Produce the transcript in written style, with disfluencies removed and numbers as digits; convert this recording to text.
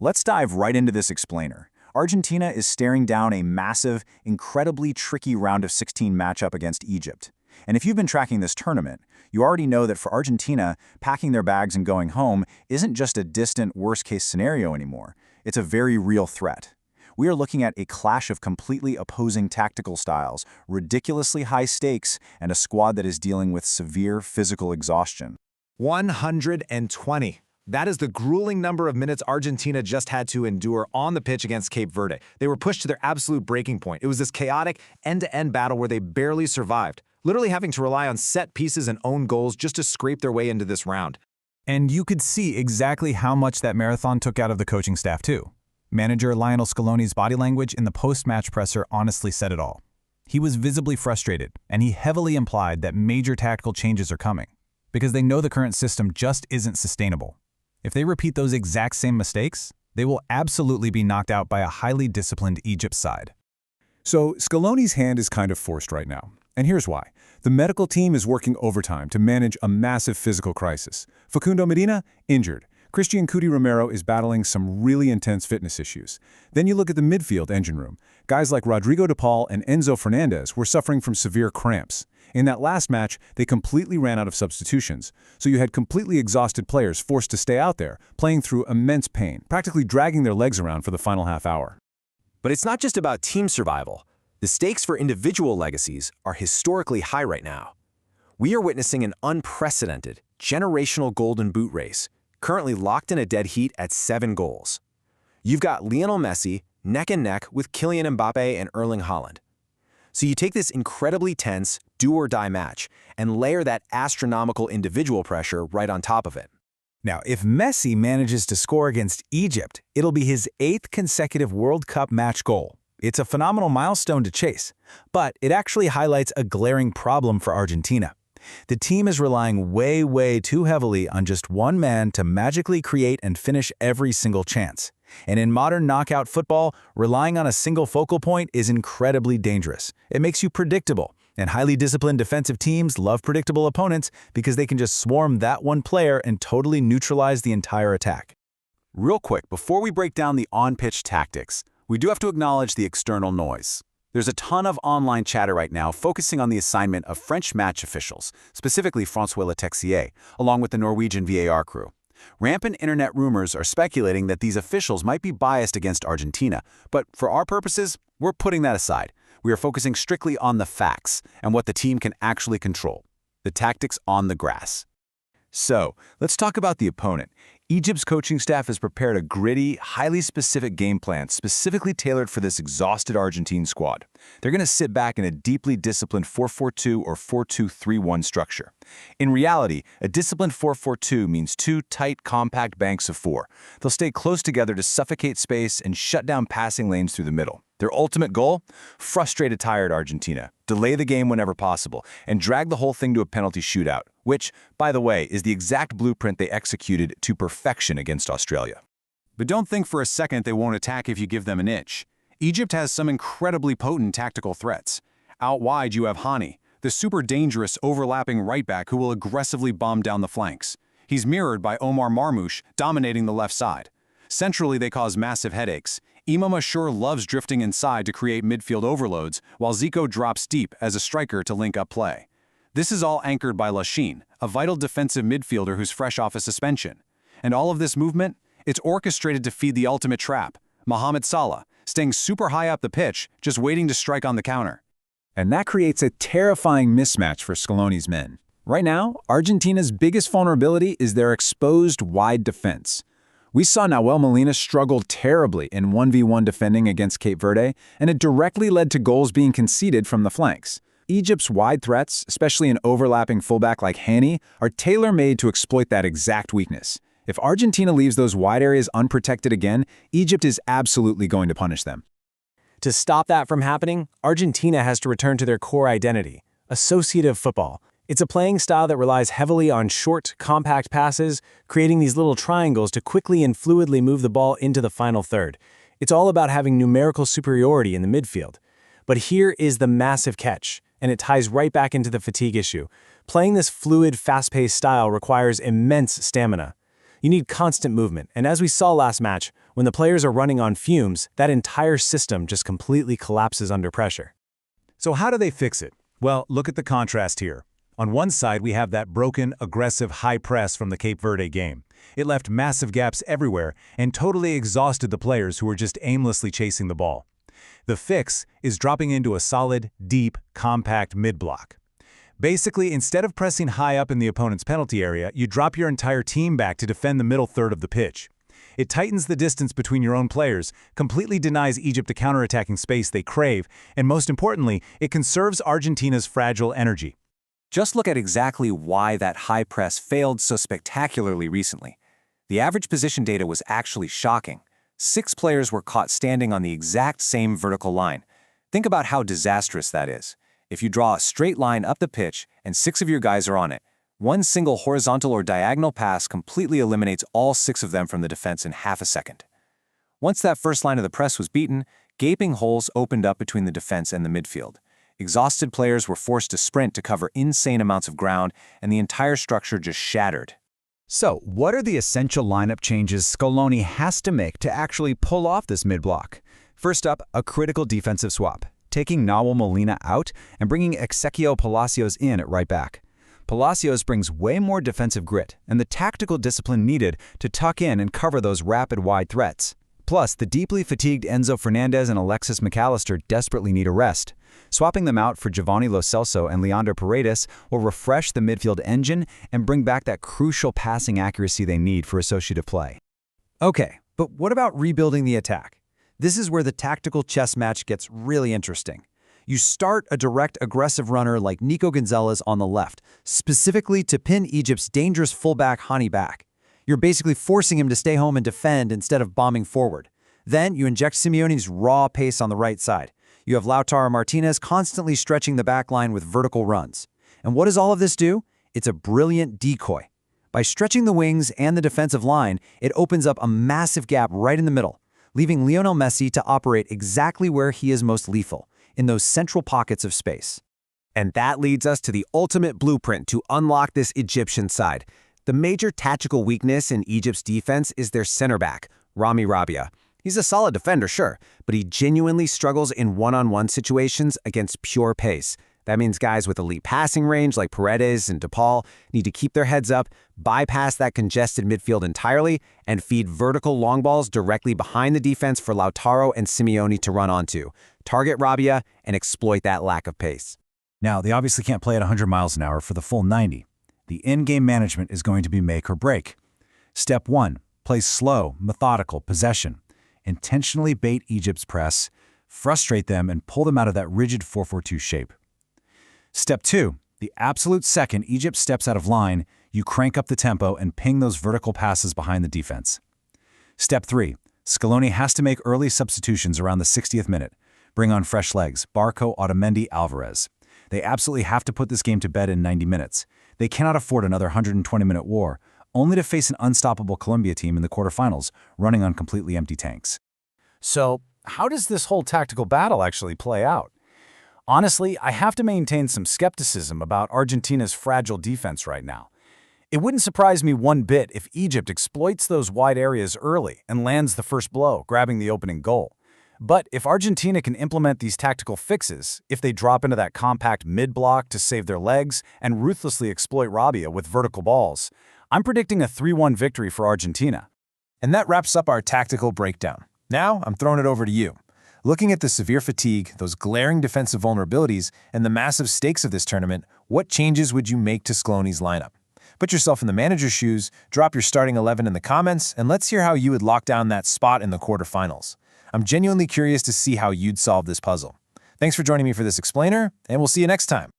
Let's dive right into this explainer. Argentina is staring down a massive, incredibly tricky round of 16 matchup against Egypt. And if you've been tracking this tournament, you already know that for Argentina, packing their bags and going home isn't just a distant worst-case scenario anymore. It's a very real threat. We are looking at a clash of completely opposing tactical styles, ridiculously high stakes, and a squad that is dealing with severe physical exhaustion. 120. That is the grueling number of minutes Argentina just had to endure on the pitch against Cape Verde. They were pushed to their absolute breaking point. It was this chaotic, end-to-end battle where they barely survived, literally having to rely on set pieces and own goals just to scrape their way into this round. And you could see exactly how much that marathon took out of the coaching staff too. Manager Lionel Scaloni's body language in the post-match presser honestly said it all. He was visibly frustrated, and he heavily implied that major tactical changes are coming, because they know the current system just isn't sustainable. If they repeat those exact same mistakes, they will absolutely be knocked out by a highly disciplined Egypt side. So Scaloni's hand is kind of forced right now. And here's why. The medical team is working overtime to manage a massive physical crisis. Facundo Medina, injured. Christian Cuti Romero is battling some really intense fitness issues. Then you look at the midfield engine room. Guys like Rodrigo de Paul and Enzo Fernandez were suffering from severe cramps. In that last match, they completely ran out of substitutions, so you had completely exhausted players forced to stay out there, playing through immense pain, practically dragging their legs around for the final half hour. But it's not just about team survival. The stakes for individual legacies are historically high right now. We are witnessing an unprecedented, generational golden boot race, currently locked in a dead heat at 7 goals. You've got Lionel Messi neck and neck with Kylian Mbappe and Erling Haaland. So you take this incredibly tense, do-or-die match and layer that astronomical individual pressure right on top of it. Now, if Messi manages to score against Egypt, it'll be his 8th consecutive World Cup match goal. It's a phenomenal milestone to chase, but it actually highlights a glaring problem for Argentina. The team is relying way too heavily on just one man to magically create and finish every single chance. And in modern knockout football, relying on a single focal point is incredibly dangerous. It makes you predictable, and highly disciplined defensive teams love predictable opponents because they can just swarm that one player and totally neutralize the entire attack. Real quick, before we break down the on-pitch tactics, we do have to acknowledge the external noise. There's a ton of online chatter right now focusing on the assignment of French match officials, specifically François Letexier, along with the Norwegian VAR crew. Rampant internet rumors are speculating that these officials might be biased against Argentina, but for our purposes, we're putting that aside. We are focusing strictly on the facts and what the team can actually control, the tactics on the grass. So, let's talk about the opponent. Egypt's coaching staff has prepared a gritty, highly specific game plan specifically tailored for this exhausted Argentine squad. They're going to sit back in a deeply disciplined 4-4-2 or 4-2-3-1 structure. In reality, a disciplined 4-4-2 means 2 tight, compact banks of 4. They'll stay close together to suffocate space and shut down passing lanes through the middle. Their ultimate goal? Frustrate a tired Argentina, delay the game whenever possible, and drag the whole thing to a penalty shootout, which, by the way, is the exact blueprint they executed to perfection against Australia. But don't think for a second they won't attack if you give them an inch. Egypt has some incredibly potent tactical threats. Out wide you have Hani, the super dangerous overlapping right back who will aggressively bomb down the flanks. He's mirrored by Omar Marmoush dominating the left side. Centrally they cause massive headaches. Imam Ashur loves drifting inside to create midfield overloads, while Zico drops deep as a striker to link up play. This is all anchored by Lachine, a vital defensive midfielder who's fresh off a suspension. And all of this movement, it's orchestrated to feed the ultimate trap, Mohamed Salah, staying super high up the pitch, just waiting to strike on the counter. And that creates a terrifying mismatch for Scaloni's men. Right now, Argentina's biggest vulnerability is their exposed wide defense. We saw Nahuel Molina struggle terribly in 1v1 defending against Cape Verde, and it directly led to goals being conceded from the flanks. Egypt's wide threats, especially an overlapping fullback like Hani, are tailor-made to exploit that exact weakness. If Argentina leaves those wide areas unprotected again, Egypt is absolutely going to punish them. To stop that from happening, Argentina has to return to their core identity, associative football. It's a playing style that relies heavily on short, compact passes, creating these little triangles to quickly and fluidly move the ball into the final third. It's all about having numerical superiority in the midfield. But here is the massive catch, and it ties right back into the fatigue issue. Playing this fluid, fast-paced style requires immense stamina. You need constant movement, and as we saw last match, When the players are running on fumes, that entire system just completely collapses under pressure. So how do they fix it? Well, look at the contrast here. On one side, we have that broken, aggressive high press from the Cape Verde game. It left massive gaps everywhere and totally exhausted the players who were just aimlessly chasing the ball. The fix is dropping into a solid, deep, compact mid-block. Basically, instead of pressing high up in the opponent's penalty area, you drop your entire team back to defend the middle third of the pitch. It tightens the distance between your own players, completely denies Egypt the counterattacking space they crave, and most importantly, it conserves Argentina's fragile energy. Just look at exactly why that high press failed so spectacularly recently. The average position data was actually shocking. 6 players were caught standing on the exact same vertical line. Think about how disastrous that is. If you draw a straight line up the pitch and 6 of your guys are on it, one single horizontal or diagonal pass completely eliminates all 6 of them from the defense in half a second. Once that first line of the press was beaten, gaping holes opened up between the defense and the midfield. Exhausted players were forced to sprint to cover insane amounts of ground, and the entire structure just shattered. So, what are the essential lineup changes Scaloni has to make to actually pull off this mid-block? First up, a critical defensive swap, taking Nahuel Molina out and bringing Ezequiel Palacios in at right back. Palacios brings way more defensive grit and the tactical discipline needed to tuck in and cover those rapid wide threats. Plus, the deeply fatigued Enzo Fernandez and Alexis McAllister desperately need a rest. Swapping them out for Giovanni Lo Celso and Leandro Paredes will refresh the midfield engine and bring back that crucial passing accuracy they need for associative play. Okay, but what about rebuilding the attack? This is where the tactical chess match gets really interesting. You start a direct aggressive runner like Nico Gonzalez on the left, specifically to pin Egypt's dangerous fullback Hani back. You're basically forcing him to stay home and defend instead of bombing forward. Then you inject Simeone's raw pace on the right side. You have Lautaro Martinez constantly stretching the back line with vertical runs. And what does all of this do? It's a brilliant decoy. By stretching the wings and the defensive line, it opens up a massive gap right in the middle, leaving Lionel Messi to operate exactly where he is most lethal, in those central pockets of space. And that leads us to the ultimate blueprint to unlock this Egyptian side. The major tactical weakness in Egypt's defense is their center back, Rami Rabia. He's a solid defender, sure, but he genuinely struggles in one-on-one situations against pure pace. That means guys with elite passing range like Paredes and DePaul need to keep their heads up, bypass that congested midfield entirely, and feed vertical long balls directly behind the defense for Lautaro and Simeone to run onto. Target Rabia and exploit that lack of pace. Now, they obviously can't play at 100 miles an hour for the full 90. The in-game management is going to be make or break. Step 1, play slow, methodical possession. Intentionally bait Egypt's press, frustrate them, and pull them out of that rigid 4-4-2 shape. Step 2, the absolute second Egypt steps out of line, you crank up the tempo and ping those vertical passes behind the defense. Step 3, Scaloni has to make early substitutions around the 60th minute. Bring on fresh legs, Barco, Otamendi, Alvarez. They absolutely have to put this game to bed in 90 minutes. They cannot afford another 120-minute war, only to face an unstoppable Colombia team in the quarterfinals, running on completely empty tanks. So, how does this whole tactical battle actually play out? Honestly, I have to maintain some skepticism about Argentina's fragile defense right now. It wouldn't surprise me one bit if Egypt exploits those wide areas early and lands the first blow, grabbing the opening goal. But if Argentina can implement these tactical fixes, if they drop into that compact mid-block to save their legs and ruthlessly exploit Rabia with vertical balls, I'm predicting a 3-1 victory for Argentina. And that wraps up our tactical breakdown. Now, I'm throwing it over to you. Looking at the severe fatigue, those glaring defensive vulnerabilities, and the massive stakes of this tournament, what changes would you make to Scaloni's lineup? Put yourself in the manager's shoes, drop your starting 11 in the comments, and let's hear how you would lock down that spot in the quarterfinals. I'm genuinely curious to see how you'd solve this puzzle. Thanks for joining me for this explainer, and we'll see you next time.